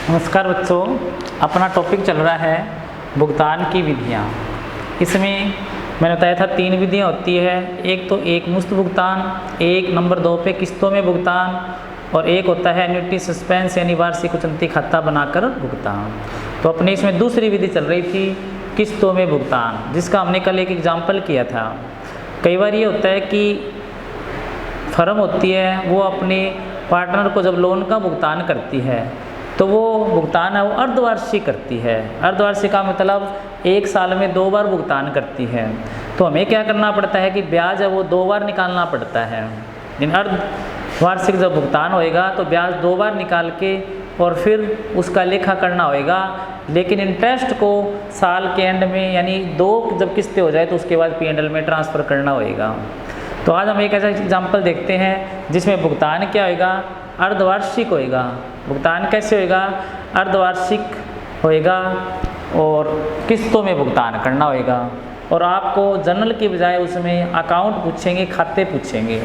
नमस्कार बच्चों, अपना टॉपिक चल रहा है भुगतान की विधियाँ। इसमें मैंने बताया था 3 विधियाँ होती है। एक तो एक मुश्त भुगतान, एक नंबर 2 पे किस्तों में भुगतान, और एक होता है एन्युटी सस्पेंस यानी वार्षिक उचंती खाता बनाकर भुगतान। तो अपने इसमें दूसरी विधि चल रही थी किस्तों में भुगतान, जिसका हमने कल एक एग्जाम्पल किया था। कई बार ये होता है कि फर्म होती है वो अपने पार्टनर को जब लोन का भुगतान करती है तो वो भुगतान है वो अर्धवार्षिक करती है। अर्धवार्षिक का मतलब 1 साल में 2 बार भुगतान करती है। तो हमें क्या करना पड़ता है कि ब्याज है वो 2 बार निकालना पड़ता है। लेकिन अर्धवार्षिक जब भुगतान होएगा तो ब्याज 2 बार निकाल के और फिर उसका लेखा करना होएगा। लेकिन इंटरेस्ट को साल के एंड में यानी 2 जब किस्तें हो जाए तो उसके बाद P&L में ट्रांसफ़र करना होएगा। तो आज हम एक ऐसा एग्जाम्पल देखते हैं जिसमें भुगतान क्या होएगा, अर्धवार्षिक होएगा। भुगतान कैसे होएगा, अर्धवार्षिक होएगा और किस्तों में भुगतान करना होएगा। और आपको जनरल की बजाय उसमें अकाउंट पूछेंगे, खाते पूछेंगे।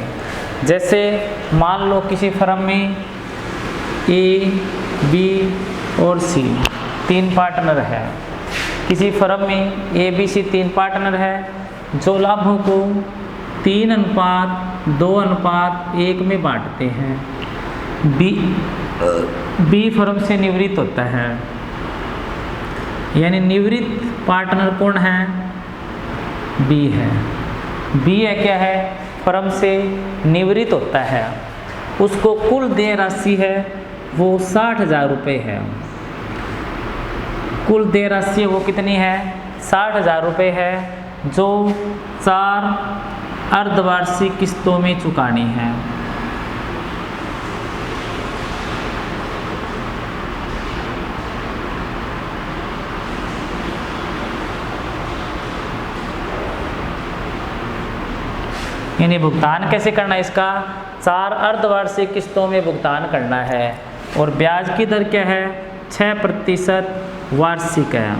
जैसे मान लो किसी फर्म में A, B और C 3 पार्टनर है। किसी फर्म में A, B, C 3 पार्टनर है जो लाभों को 3:2:1 में बांटते हैं। बी फर्म से निवृत्त होता है, यानी निवृत्त पार्टनर कौन है, बी है। बी है क्या है, फर्म से निवृत्त होता है। उसको कुल देय राशि है वो 60,000 रुपये है। कुल देय राशि वो कितनी है, 60,000 रुपये है, जो 4 अर्धवार्षिक किस्तों में चुकानी है। यानी भुगतान कैसे करना है इसका, 4 अर्धवार्षिक किस्तों में भुगतान करना है। और ब्याज की दर क्या है, 6% वार्षिक है।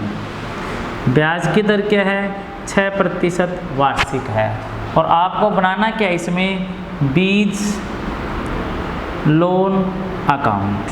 ब्याज की दर क्या है, 6% वार्षिक है। और आपको बनाना क्या है इसमें, बीज लोन अकाउंट।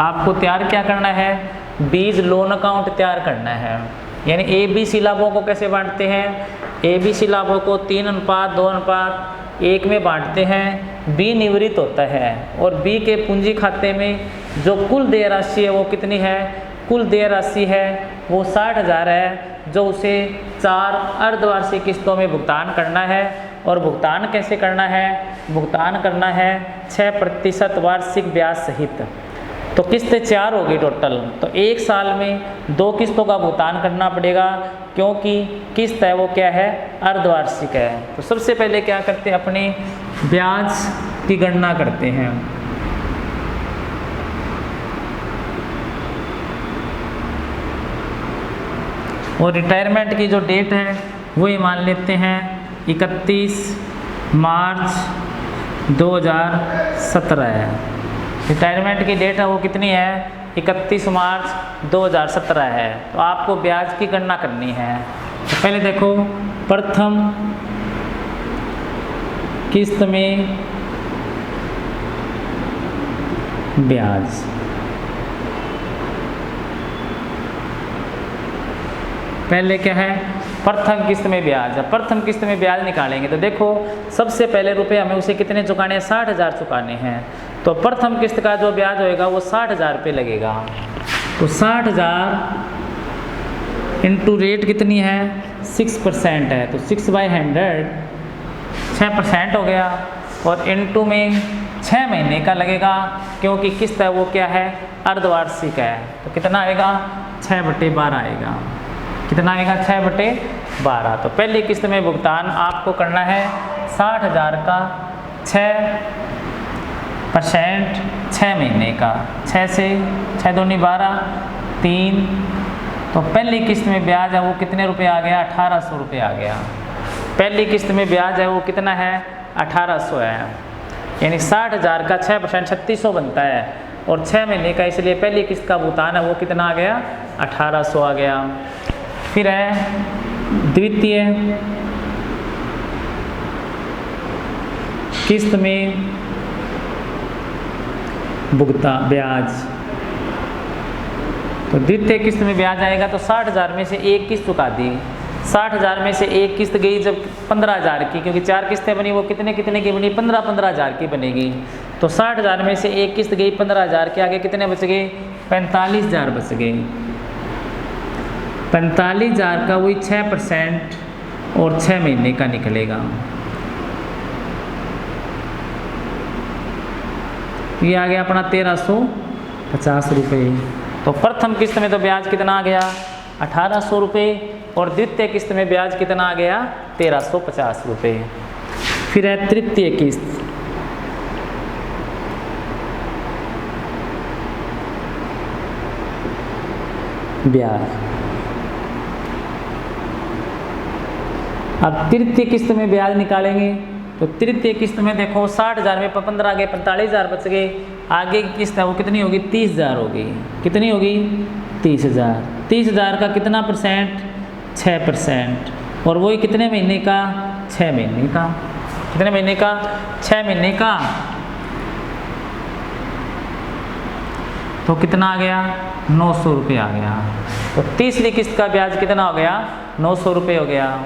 आपको तैयार क्या करना है, बीज लोन अकाउंट तैयार करना है। यानी ABC लाभों को कैसे बांटते हैं, ABC लाभों को 3:2:1 में बांटते हैं। B निवृत्त होता है और B के पूंजी खाते में जो कुल देय राशि है वो कितनी है, कुल देय राशि है वो 60,000 है, जो उसे 4 अर्धवार्षिक किस्तों में भुगतान करना है। और भुगतान कैसे करना है, भुगतान करना है 6% वार्षिक ब्याज सहित। तो किस्तें 4 होगी टोटल, तो 1 साल में 2 किस्तों का भुगतान करना पड़ेगा, क्योंकि किस्त है वो क्या है, अर्धवार्षिक है। तो सबसे पहले क्या करते हैं, अपने ब्याज की गणना करते हैं। और रिटायरमेंट की जो डेट है वो ये मान लेते हैं 31 मार्च 2017 है। रिटायरमेंट की डेट है वो कितनी है, 31 मार्च 2017 है। तो आपको ब्याज की गणना करनी है। तो पहले देखो, प्रथम किस्त में ब्याज, पहले क्या है, प्रथम किस्त में ब्याज। प्रथम किस्त में ब्याज निकालेंगे तो देखो सबसे पहले रुपए हमें उसे कितने चुकाने हैं, 60,000 चुकाने हैं। तो प्रथम किस्त का जो ब्याज होएगा वो 60,000 रुपये लगेगा। तो 60,000 इंटू रेट कितनी है, 6% है, तो 6/100 6% हो गया। और इंटू में 6 महीने का लगेगा, क्योंकि किस्त है वो क्या है, अर्धवार्षिक है। तो कितना आएगा, 6/12 आएगा। कितना आएगा, 6/12। तो पहली किस्त में भुगतान आपको करना है 60,000 का 6% 6 महीने का, 6 से 6 दूनी 12 3। तो पहली किस्त में ब्याज है वो कितने रुपए आ गया, 1800 रुपये आ गया। पहली किस्त में ब्याज है वो कितना है, 1800 है। यानी 60,000 का 6% 3600 बनता है, और 6 महीने का, इसलिए पहली किस्त का भुगतान है वो कितना आ गया, 1800 आ गया। फिर है द्वितीय किस्त में भुगतान ब्याज। तो द्वितीय किस्त में ब्याज आएगा तो 60,000 में से एक किस्त चुका दी। 60,000 में से एक किस्त गई जब 15,000 की, क्योंकि 4 किस्तें बनी, वो कितने कितने की बनी, 15,000 की बनेगी। तो 60,000 में से एक किस्त गई 15,000 के, आगे कितने बच गए, 45,000 बच गए। 45,000 का वही 6% और 6 महीने का निकलेगा। ये आ गया अपना 1,350 रुपये। तो प्रथम किस्त में तो ब्याज कितना आ गया, 1,800 रुपये, और द्वितीय किस्त में ब्याज कितना आ गया, 1,350 रुपये। फिर है तृतीय किस्त। ब्याज, अब तृतीय किस्त में ब्याज निकालेंगे तो तृतीय किस्त में देखो 60,000 में 15 गए, 45,000 बच गए। आगे की किस्त है वो कितनी होगी, 30,000 होगी। कितनी होगी, 30,000। 30,000 का कितना परसेंट, 6%, और वही कितने महीने का, 6 महीने का। कितने महीने का, 6 महीने का। तो कितना आ गया, 900 रुपये आ गया। तो तीसरी किस्त का ब्याज कितना हो गया, 900 रुपये हो गया।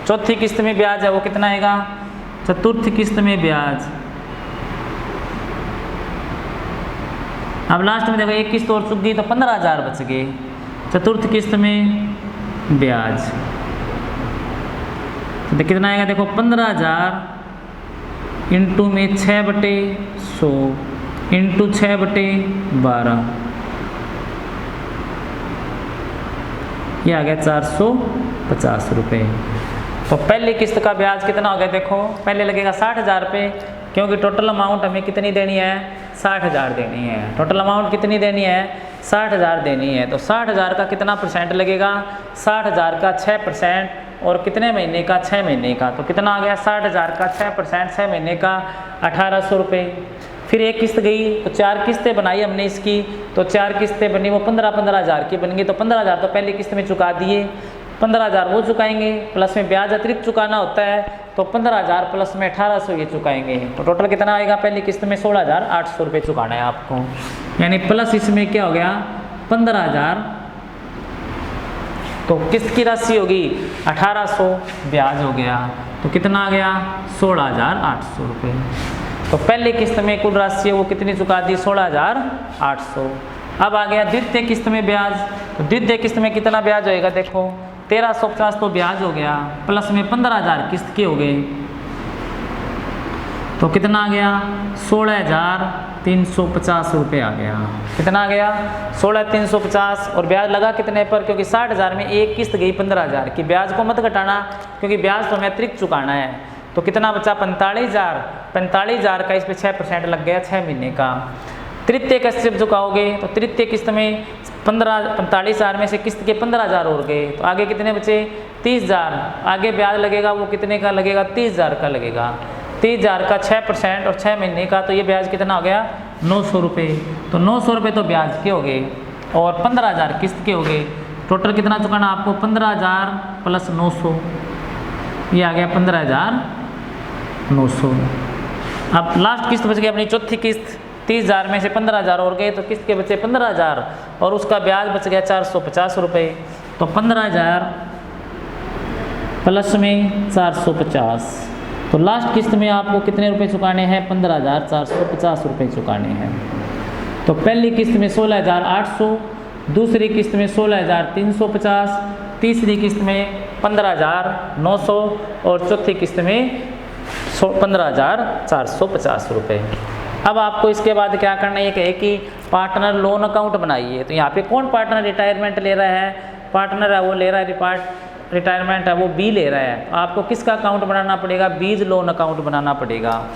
चौथी किस्त में ब्याज है वो कितना आएगा, चतुर्थ किस्त में ब्याज। अब लास्ट में देखो एक किस्त और चुक गई तो 15,000 बच गए। चतुर्थ किस्त में ब्याज तो कितना आएगा, देखो 15,000 इंटू में 6/100 इंटू 6/12, ये आ गया 450 रुपये। तो पहली किस्त का ब्याज कितना हो गया, देखो पहले लगेगा 60,000 रुपये, क्योंकि टोटल अमाउंट हमें कितनी देनी है, 60,000 देनी है। टोटल अमाउंट कितनी देनी है, 60,000 देनी है। तो 60,000 का कितना परसेंट लगेगा, 60,000 का 6%, और कितने महीने का, 6 महीने का। तो कितना आ गया, 60,000 का 6%, 6 महीने का 1,800 रुपये। फिर एक किस्त गई तो 4 किस्तें बनाई हमने इसकी, तो 4 किस्तें बनी, वो 15,000 की बन गई। तो 15,000 तो पहली किस्त में चुका दिए, 15,000 वो चुकाएंगे, प्लस में ब्याज अतिरिक्त चुकाना होता है, तो 15,000 प्लस में 1,800 ये चुकाएंगे। तो टोटल कितना आएगा, पहली किस्त में 16,800 रुपये चुकाना है आपको, यानी प्लस इसमें क्या हो गया, 15,000। तो किस्त की राशि होगी 1,800, ब्याज हो गया, तो कितना आ गया, 16,800 रुपये। तो पहली किस्त में कुल राशि है वो कितनी चुका दी, 16,800। अब आ गया द्वितीय किस्त में ब्याज। तो द्वितीय किस्त में कितना ब्याज होएगा, देखो 1,350 तो ब्याज हो गया, प्लस में 15,000 किस्त के हो गए, तो कितना आ गया, 16,350 रुपये आ गया। कितना आ गया, 16,350, और ब्याज लगा कितने पर, क्योंकि 60,000 में एक किस्त गई 15,000 की। ब्याज को मत घटाना, क्योंकि ब्याज तो हमें अतिरिक्त चुकाना है। तो कितना बचा, 45,000। 45,000 का इस पर 6% लग गया, 6 महीने का। तृतीय किस्त जब चुकाओगे तो तृतीय किस्त में 45,000 में से किस्त के 15,000 और गए, तो आगे कितने बचे, 30,000। आगे ब्याज लगेगा वो कितने का लगेगा, 30,000 का लगेगा। 30,000 का 6% और 6 महीने का, तो ये ब्याज कितना हो गया, 900 रुपये। तो 900 रुपये तो ब्याज के हो गए, और 15,000 किस्त के हो गए। टोटल कितना चुकाना आपको, 15,000 प्लस 900, ये आ गया 15,900। अब लास्ट किस्त बच गई अपनी चौथी किस्त। 30,000 में से 15,000 और गए, तो किस्त के बचे 15,000, और उसका ब्याज बच गया 450 रुपये। तो 15,000 प्लस में 450, तो लास्ट किस्त में आपको कितने रुपए चुकाने हैं, 15,450 रुपये चुकाने हैं। तो पहली किस्त में 16,800, दूसरी किस्त में 16,350, तीसरी किस्त में 15,900, और चौथी किस्त में 15,450 रुपये। अब आपको इसके बाद क्या करना है, एक कि पार्टनर लोन अकाउंट बनाइए। तो यहाँ पे कौन पार्टनर रिटायरमेंट ले रहा है, पार्टनर है वो ले रहा है रिटायरमेंट है वो बी ले रहा है। तो आपको किसका अकाउंट बनाना पड़ेगा, बीज लोन अकाउंट बनाना पड़ेगा।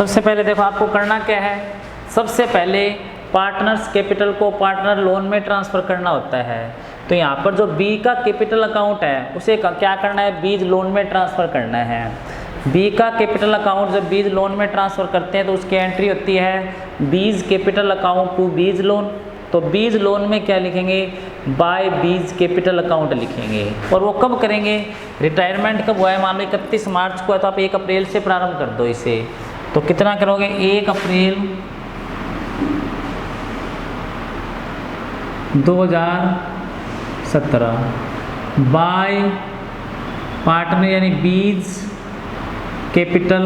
सबसे पहले देखो आपको करना क्या है, सबसे पहले पार्टनर्स कैपिटल को पार्टनर लोन में ट्रांसफ़र करना होता है। तो यहाँ पर जो बी का कैपिटल अकाउंट है उसे क्या करना है, बीज लोन में ट्रांसफ़र करना है। बी का कैपिटल अकाउंट जब बीज लोन में ट्रांसफ़र करते हैं तो उसकी एंट्री होती है बीज capital account to B's loan. तो बीज लोन में क्या लिखेंगे, बाय बीज कैपिटल अकाउंट लिखेंगे। और वो कब करेंगे, रिटायरमेंट कब हुआ है, मान लो 31 मार्च को है तो आप 1 अप्रैल से प्रारंभ कर दो इसे। तो कितना करोगे, 1 अप्रैल 2017 बाय पार्टनर यानी बीज कैपिटल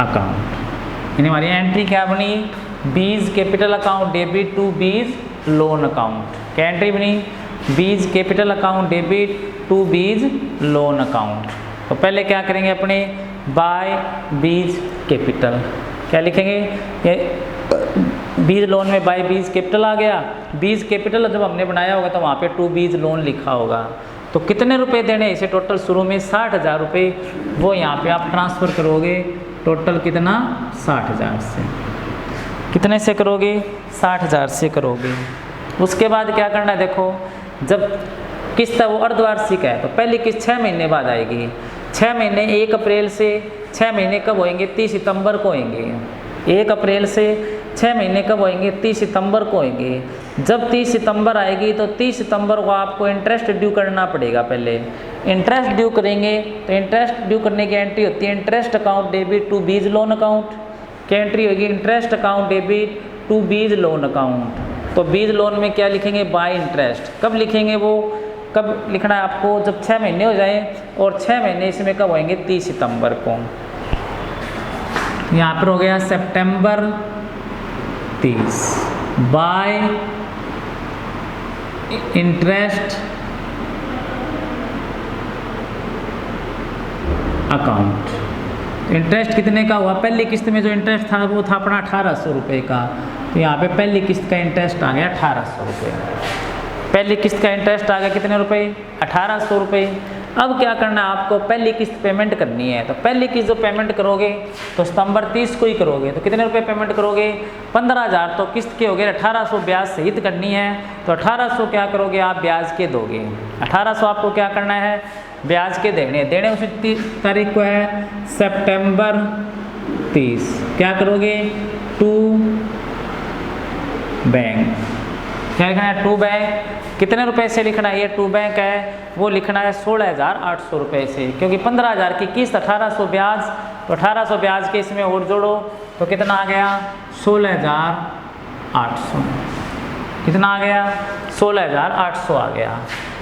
अकाउंट। यानी हमारी एंट्री क्या बनी, B's capital account debit to B's loan account. क्या एंट्री बनी, B's capital account debit to B's loan account. तो पहले क्या करेंगे अपने, बाय बीज कैपिटल क्या लिखेंगे, ये बीज लोन में बाय बीज कैपिटल आ गया। बीज कैपिटल जब हमने बनाया होगा तो वहाँ पे टू बीज लोन लिखा होगा। तो कितने रुपए देने इसे, टोटल शुरू में 60,000 रुपये, वो यहाँ पे आप ट्रांसफ़र करोगे। टोटल कितना, 60,000 से। कितने से करोगे, 60,000 से करोगे। उसके बाद क्या करना है, देखो जब किस्त है वो अर्धवार्षिक है तो पहली किस्त 6 महीने बाद आएगी। 6 महीने 1 अप्रैल से, 6 महीने कब होंगे, 30 सितंबर को होंगे। 1 अप्रैल से 6 महीने कब होंगे, 30 सितंबर को होंगे। जब 30 सितंबर आएगी तो 30 सितंबर को आपको इंटरेस्ट ड्यू करना पड़ेगा। पहले इंटरेस्ट ड्यू करेंगे तो इंटरेस्ट ड्यू करने की एंट्री होती है interest account debit to B's loan account. क्या एंट्री होगी, interest account debit to B's loan account. तो बीज लोन में क्या लिखेंगे, बाय इंटरेस्ट। कब लिखेंगे, वो कब लिखना है आपको, जब 6 महीने हो जाए। और 6 महीने इसमें कब होंगे, 30 सितंबर को। यहाँ पर हो गया सितंबर 30 बाय इंटरेस्ट अकाउंट। इंटरेस्ट कितने का हुआ, पहली किस्त में जो इंटरेस्ट था वो था अपना 1800 रुपये का। तो यहाँ पे पहली किस्त का इंटरेस्ट आ गया 1800 रुपये। पहली किस्त का इंटरेस्ट आ गया कितने रुपए, 1800 रुपये। अब क्या करना है आपको, पहली किस्त पेमेंट करनी है। तो पहली किस्त जो पेमेंट करोगे तो सितंबर 30 को ही करोगे। तो कितने रुपए पेमेंट करोगे, 15,000 तो किस्त के हो गए, 1800 ब्याज सहित करनी है। तो 1800 क्या करोगे आप, ब्याज के दोगे। 1800 आपको क्या करना है, ब्याज के देने उसी तारीख को है सितंबर 30। क्या करोगे, टू बैंक। क्या लिखना है, टू बैंक। कितने रुपए से लिखना है, ये टू बैंक है वो लिखना है 16,800 रुपये से, क्योंकि 15,000 की किस्त, 1800 ब्याज। तो 1800 ब्याज के इसमें और जोड़ो तो कितना आ गया, 16,800। कितना आ गया, 16,800 आ गया।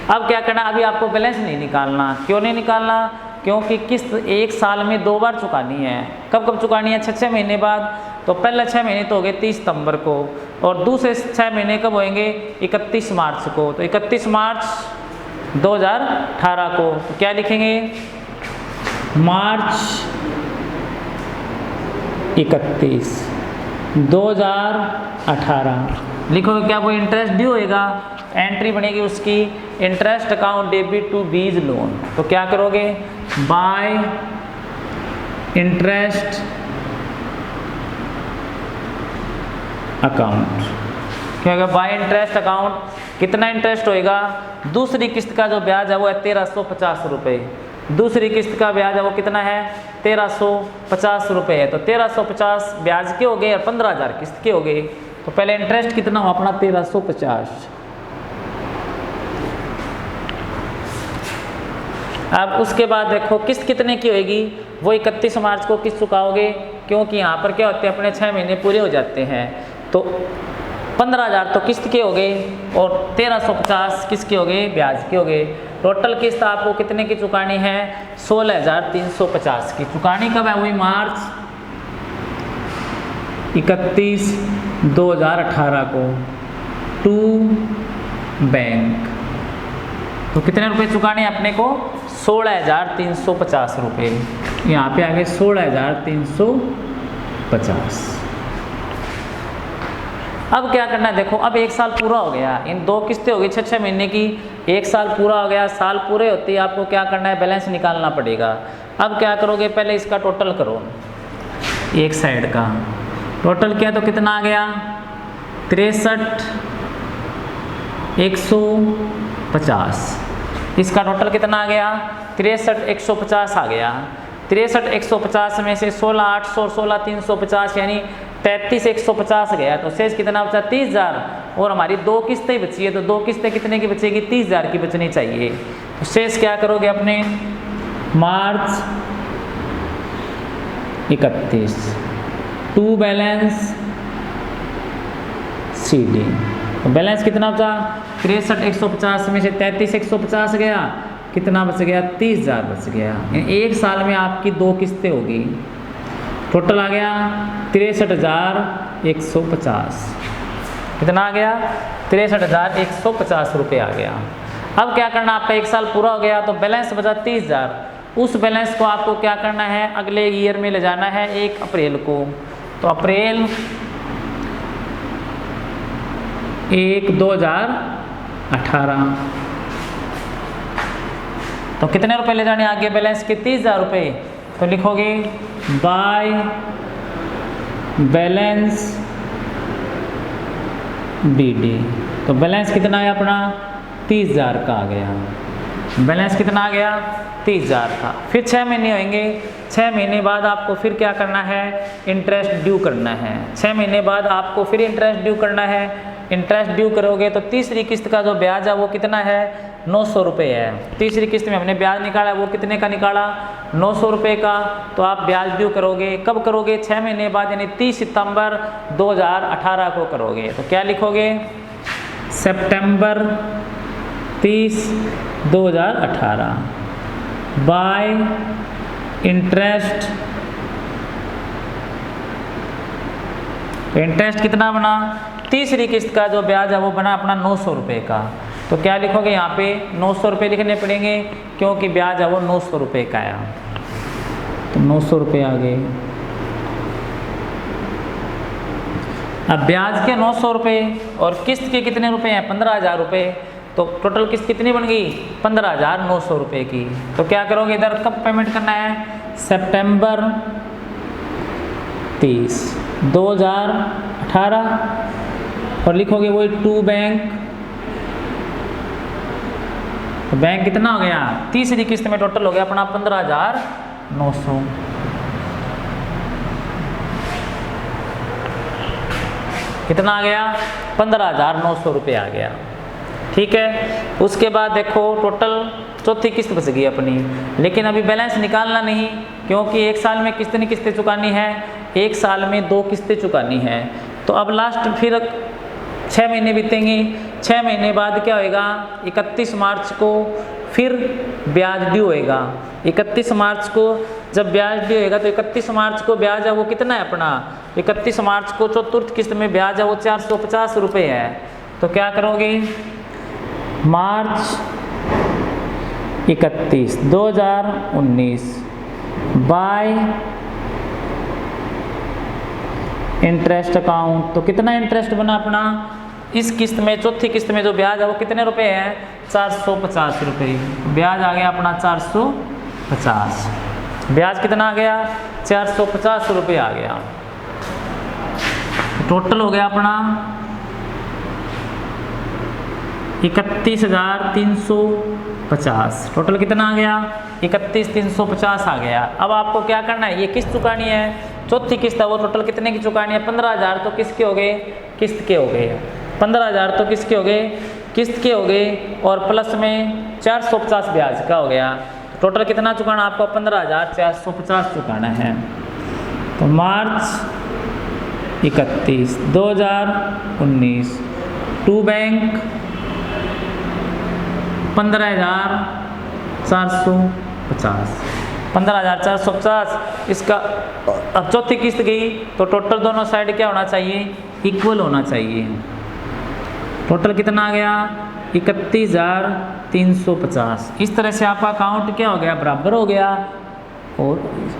अब क्या करना, अभी आपको बैलेंस नहीं निकालना। क्यों नहीं निकालना, क्योंकि किस्त 1 साल में 2 बार चुकानी है। कब कब चुकानी है, 6 महीने बाद। तो पहले 6 महीने तो हो गए 30 सितंबर को, और दूसरे 6 महीने कब होंगे, 31 मार्च को। तो 31 मार्च 2018 को। तो क्या लिखेंगे, मार्च 31 2018 लिखोगे। क्या वो इंटरेस्ट ड्यू होएगा, एंट्री बनेगी उसकी interest account debit to B's loan. तो क्या करोगे, बाय इंटरेस्ट अकाउंट। क्या होगा, बाय इंटरेस्ट अकाउंट। कितना इंटरेस्ट होएगा, दूसरी किस्त का जो ब्याज है वो है 1350 रुपये। दूसरी किस्त का ब्याज है वो कितना है, 1350 रुपये है। तो 1350 ब्याज के हो गए और 15,000 किस्त के हो गए। तो पहले इंटरेस्ट कितना हो अपना, 1350। अब उसके बाद देखो किस्त कितने की होएगी, वो 31 मार्च को किस्त चुकाओगे, क्योंकि यहाँ पर क्या होते हैं अपने 6 महीने पूरे हो जाते हैं। तो 15,000 तो किस्त के हो गए और 1350 किस्त के हो गए, ब्याज के हो गए। टोटल किस्त आपको कितने की चुकानी है, 16,350 की। चुकानी कब है, वही मार्च 31 2018 को टू बैंक। तो कितने रुपए चुकाने हैं अपने को, 16,350 रुपये। यहाँ पे आ गए 16,350। अब क्या करना है, देखो अब 1 साल पूरा हो गया, इन 2 किस्तें हो गई 6-6 महीने की, 1 साल पूरा हो गया। साल पूरे होते ही आपको क्या करना है, बैलेंस निकालना पड़ेगा। अब क्या करोगे, पहले इसका टोटल करो, एक साइड का टोटल किया तो कितना आ गया 63,150। इसका टोटल कितना आ गया 63,150 आ गया। 63,150 में से 16,800 और 16,350 यानी 33,150 गया, तो शेष कितना बचा 30,000। और हमारी 2 किस्तें बची है, तो 2 किस्तें कितने की बचेगी 30,000 की बचनी चाहिए। तो शेष क्या करोगे अपने मार्च 31 टू बैलेंस CD। तो बैलेंस कितना बचा 63,150 में से 33,150 गया, कितना बच गया 30,000 बच गया। एक साल में आपकी 2 किस्तें होगी, टोटल आ गया 63,150। कितना आ गया 63,150 रुपये आ गया। अब क्या करना, आपका एक साल पूरा हो गया तो बैलेंस बचा 30,000। उस बैलेंस को आपको क्या करना है, अगले ईयर में ले जाना है 1 अप्रैल को। तो अप्रैल 1, 2018। तो कितने रुपए ले जाने आगे बैलेंस के 30,000 रुपये। तो लिखोगे बाय बैलेंस BD। तो बैलेंस कितना है अपना 30,000 का आ गया। बैलेंस कितना आ गया 30,000 का। फिर 6 महीने होंगे, 6 महीने बाद आपको फिर क्या करना है इंटरेस्ट ड्यू करना है। 6 महीने बाद आपको फिर इंटरेस्ट ड्यू करना है। इंटरेस्ट ड्यू करोगे तो तीसरी किस्त का जो ब्याज है वो कितना है 900 रुपये है। तीसरी किस्त में हमने ब्याज निकाला, वो कितने का निकाला 900 रुपये का। तो आप ब्याज ड्यू करोगे कब करोगे 6 महीने बाद, यानी 30 सितंबर 2018 को करोगे। तो क्या लिखोगे सितंबर 30, 2018 बाय इंटरेस्ट। इंटरेस्ट कितना बना, तीसरी किस्त का जो ब्याज है वो बना अपना 900 रुपये का। तो क्या लिखोगे यहाँ पे 900 रुपये लिखने पड़ेंगे, क्योंकि ब्याज है वो 900 रुपये का आया। तो 900 रुपये आ गए। अब ब्याज के 900 रुपये और किस्त के कितने रुपए हैं 15,000 रुपये। तो टोटल किस्त कितनी बन गई 15,900 रुपये की। तो क्या करोगे इधर कब पेमेंट करना है सितंबर 30, 2018 और लिखोगे वही टू बैंक। तो बैंक कितना हो गया तीसरी किस्त में टोटल हो गया अपना 15,900। कितना आ गया 15,900 रुपये आ गया। ठीक है, उसके बाद देखो टोटल चौथी किस्त बच गई अपनी, लेकिन अभी बैलेंस निकालना नहीं, क्योंकि एक साल में कितनी किस्तें चुकानी है, एक साल में 2 किस्तें चुकानी है। तो अब लास्ट फिर 6 महीने बीतेंगे। 6 महीने बाद क्या होएगा 31 मार्च को फिर ब्याज ड्यू होएगा। 31 मार्च को जब ब्याज ड्यू होएगा तो 31 मार्च को ब्याज है वो कितना है अपना 31 मार्च को चतुर्थ किस्त में ब्याज है वो 450 रुपये है। तो क्या करोगे मार्च 31, 2019 बाय इंटरेस्ट अकाउंट। तो कितना इंटरेस्ट बना अपना इस किस्त में, चौथी किस्त में जो ब्याज है वो कितने रुपए है 450 रुपये। ब्याज आ गया अपना 450। ब्याज कितना आ गया 450 रुपये आ गया। टोटल हो गया अपना 31,350। टोटल कितना आ गया 31,350 आ गया। अब आपको क्या करना है, ये किस्त चुकानी है, चौथी किस्त है वो टोटल कितने की चुकानी है 15,000। तो किसके हो गए किस्त के हो गए 15,000। तो किसके हो गए किस्त के हो गए, और प्लस में 450 ब्याज का हो गया। टोटल कितना चुकाना आपको 15,450 चुकाना है। तो मार्च 31, 2019 टू बैंक 15,450। 15,450 इसका अब चौथी किस्त गई तो टोटल दोनों साइड क्या होना चाहिए इक्वल होना चाहिए। टोटल कितना आ गया 31,350। इस तरह से आपका अकाउंट क्या हो गया बराबर हो गया, और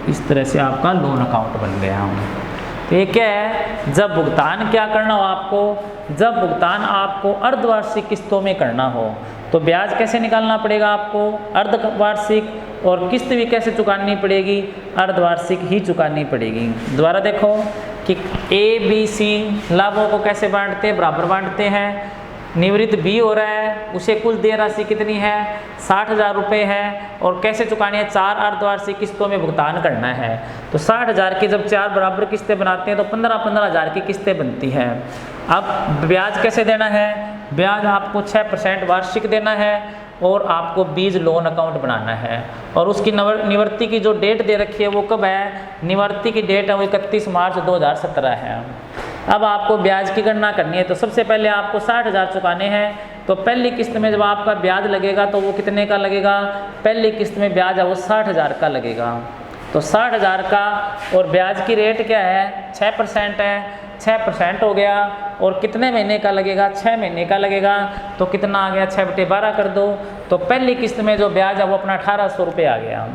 इस तरह से आपका लोन अकाउंट बन गया। तो ये क्या है, जब भुगतान क्या करना हो आपको, जब भुगतान आपको अर्धवार्षिक किस्तों में करना हो तो ब्याज कैसे निकालना पड़ेगा आपको अर्धवार्षिक और किस्त भी कैसे चुकानी पड़ेगी, अर्धवार्षिक ही चुकानी पड़ेगी। दोबारा देखो कि ABC लाभों को कैसे बांटते हैं, बराबर बांटते हैं। निवृत्त B हो रहा है, उसे कुल देय राशि कितनी है, 60,000 रुपये है, और कैसे चुकानी है, 4 अर्धवार्षिक किस्तों में भुगतान करना है। तो 60,000 की जब 4 बराबर किस्तें बनाते हैं तो 15-15 हज़ार की किस्तें बनती हैं। अब ब्याज कैसे देना है, ब्याज आपको 6% वार्षिक देना है और आपको बीज लोन अकाउंट बनाना है। और उसकी निवृत्ति की जो डेट दे रखी है वो कब है, निवृत्ति की डेट है वो 31 मार्च 2017 है। अब आपको ब्याज की गणना करनी है, तो सबसे पहले आपको 60,000 चुकाने हैं। तो पहली किस्त में जब आपका ब्याज लगेगा तो वो कितने का लगेगा, पहली किस्त में ब्याज है वो 60,000 का लगेगा। तो 60,000 का, और ब्याज की रेट क्या है, 6% है, 6% हो गया। और कितने महीने का लगेगा, 6 महीने का लगेगा। तो कितना आ गया, 6/12 कर दो। तो पहली किस्त में जो ब्याज है वो अपना 1800 रुपये आ गया।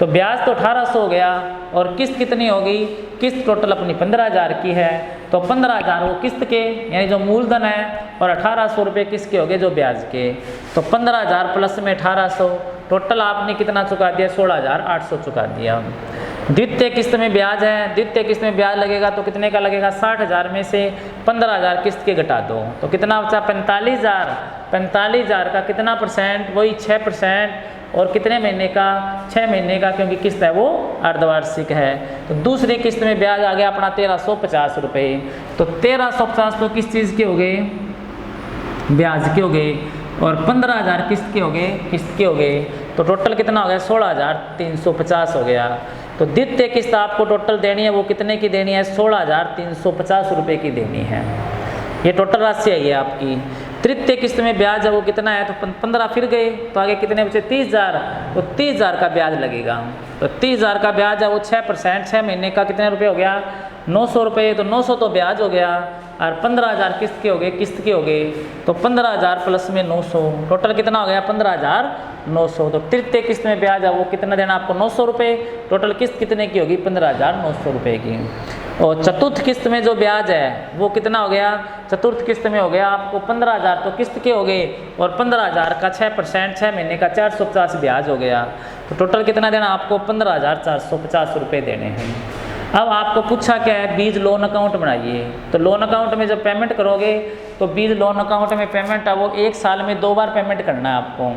तो ब्याज तो 1800 हो गया, और किस्त कितनी होगी, किस्त टोटल अपनी 15,000 की है। तो 15,000 वो किस्त के यानी जो मूलधन है, और 1800 रुपये किसके हो गए, जो ब्याज के। तो 15,000 प्लस में 1800, टोटल आपने कितना चुका दिया, 16,800 चुका दिया। द्वितीय किस्त में ब्याज है, द्वितीय किस्त में ब्याज लगेगा तो कितने का लगेगा, 60,000 में से 15,000 किस्त के घटा दो तो कितना बचा, 45,000। 45,000 का कितना परसेंट, वही 6%। और कितने महीने का, 6 महीने का, क्योंकि किस्त है वो अर्धवार्षिक है। तो दूसरी किस्त में ब्याज आ गया अपना 1350 रुपये। तो 1350 तो किस चीज़ के हो गए, ब्याज के हो गए, और 15,000 किस्त के हो गए, किस्त के हो गए। तो टोटल कितना हो गया, 16,350 हो गया। तो द्वितीय किस्त आपको टोटल देनी है वो कितने की देनी है, 16,350 रुपये की देनी है। ये टोटल राशि है ये आपकी। तृतीय किस्त में ब्याज है वो कितना है, तो 15 फिर गए, तो आगे कितने बचे, 30,000। तो 30,000 का ब्याज लगेगा। तो 30,000 का ब्याज है वो 6%, 6 महीने का कितने रुपये हो गया, 900 रुपये। तो 900 तो ब्याज हो गया, और 15,000 किस्त के हो गए, किस्त के हो गए। तो 15,000 प्लस में 900, टोटल कितना हो गया, 15,900। तो तृतीय किस्त में ब्याज है वो कितना देना आपको, 900 रुपये। टोटल किस्त कितने की होगी, 15,900 रुपये की। और चतुर्थ किस्त में जो ब्याज है वो कितना हो गया, चतुर्थ किस्त में हो गया आपको 15,000 तो किस्त के हो गए, और 15,000 का 6%, 6 महीने का 450 ब्याज हो गया। तो टोटल कितना देना आपको, 15,450 रुपये देने हैं। अब आपको पूछा क्या है, बीज लोन अकाउंट बनाइए। तो लोन अकाउंट में जब पेमेंट करोगे तो बीज लोन अकाउंट में पेमेंट है वो 1 साल में 2 बार पेमेंट करना है आपको।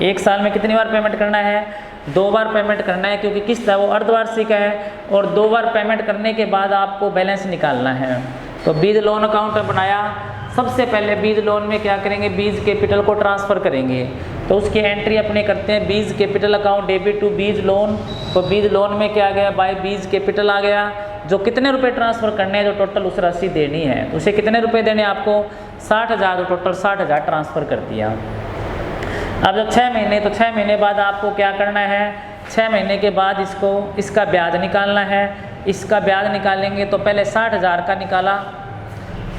1 साल में कितनी बार पेमेंट करना है, 2 बार पेमेंट करना है, क्योंकि किस्त है वो अर्धवार्षिक है। और 2 बार पेमेंट करने के बाद आपको बैलेंस निकालना है। तो बीज लोन अकाउंट बनाया, सबसे पहले बीज लोन में क्या करेंगे, बीज कैपिटल को ट्रांसफ़र करेंगे। तो उसकी एंट्री अपने करते हैं, B's capital account debit to B's loan. तो बीज लोन में क्या गया, बाय बीज कैपिटल आ गया। जो कितने रुपए ट्रांसफ़र करने हैं, जो टोटल उस राशि देनी है, तो उसे कितने रुपए देने आपको, 60,000। तो टोटल 60,000 ट्रांसफ़र कर दिया। अब जब 6 महीने, तो 6 महीने बाद आपको क्या करना है, 6 महीने के बाद इसका ब्याज निकालना है। इसका ब्याज निकालेंगे तो पहले 60,000 का निकाला,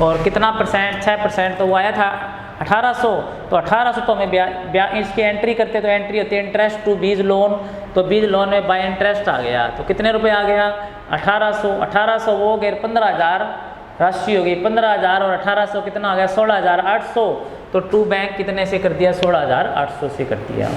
और कितना परसेंट, 6%, तो वो आया था 1800। तो 1800 तो हमें ब्याज इसकी एंट्री करते, तो एंट्री होती है इंटरेस्ट टू बीज लोन। तो बीज लोन में बाय इंटरेस्ट आ गया, तो कितने रुपए आ गया, 1800। 1800 वो हो गए 15,000 राशि हो गई, 15,000 और 1800 कितना आ गया, 16,800। तो टू बैंक कितने से कर दिया, 16,800 से कर दिया।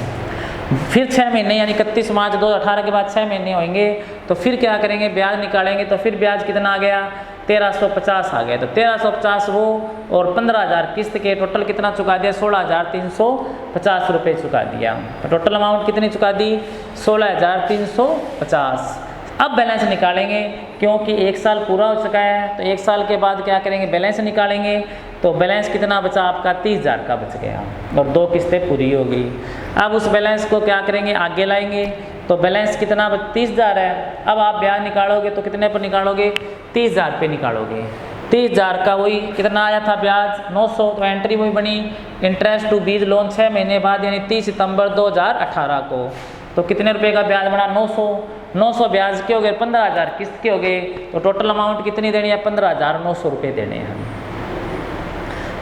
फिर 6 महीने यानी 31 मार्च 2018 के बाद 6 महीने होंगे, तो फिर क्या करेंगे, ब्याज निकालेंगे। तो फिर ब्याज कितना आ गया, 1350 आ गया। तो 1350 वो और 15,000 किस्त के, टोटल कितना चुका दिया, 16,350 रुपये चुका दिया। तो टोटल अमाउंट कितनी चुका दी, 16,350। अब बैलेंस निकालेंगे, क्योंकि 1 साल पूरा हो चुका है। तो 1 साल के बाद क्या करेंगे, बैलेंस निकालेंगे। तो बैलेंस कितना बचा आपका, 30,000 का बच गया, और 2 किस्तें पूरी हो गई। अब उस बैलेंस को क्या करेंगे, आगे लाएंगे। तो बैलेंस कितना 30,000 है। अब आप ब्याज निकालोगे तो कितने पर निकालोगे, 30,000 पे निकालोगे। 30,000 का वही कितना आया था ब्याज, 900। तो एंट्री वही बनी, इंटरेस्ट टू बीज लोन 6 महीने बाद यानी 30 सितंबर 2018 को। तो कितने रुपए का ब्याज बना, 900। 900 ब्याज के हो गए, 15,000 किस्त के हो गए। तो टोटल अमाउंट कितनी देनी है, 15,900 रुपये देने हैं।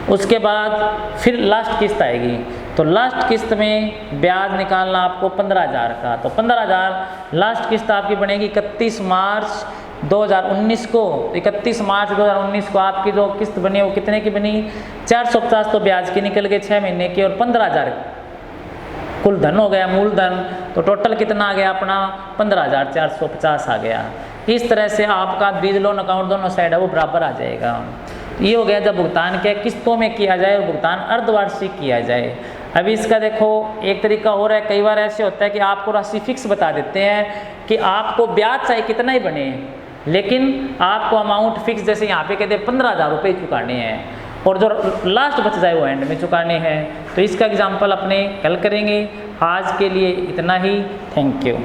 उसके बाद फिर लास्ट किस्त आएगी। तो लास्ट किस्त में ब्याज निकालना आपको 15,000 का। तो 15,000 लास्ट किस्त आपकी बनेगी 31 मार्च 2019 को। 31 मार्च 2019 को आपकी जो किस्त बनी वो कितने की बनी, 450 तो ब्याज की निकल गई 6 महीने की, और 15,000 कुल धन हो गया मूलधन, तो टोटल कितना आ गया अपना 15,450 आ गया। इस तरह से आपका ब्रिज लोन अकाउंट दोनों साइड है वो बराबर आ जाएगा। ये हो गया जब भुगतान क्या किस्तों में किया जाए और भुगतान अर्धवार्षिक किया जाए। अभी इसका देखो एक तरीका हो रहा है, कई बार ऐसे होता है कि आपको राशि फिक्स बता देते हैं कि आपको ब्याज चाहे कितना ही बने, लेकिन आपको अमाउंट फिक्स, जैसे यहाँ पे कहते हैं 15,000 रुपये चुकाने हैं और जो लास्ट बच जाए वो एंड में चुकाने हैं। तो इसका एग्जाम्पल अपने कल करेंगे। आज के लिए इतना ही। Thank you.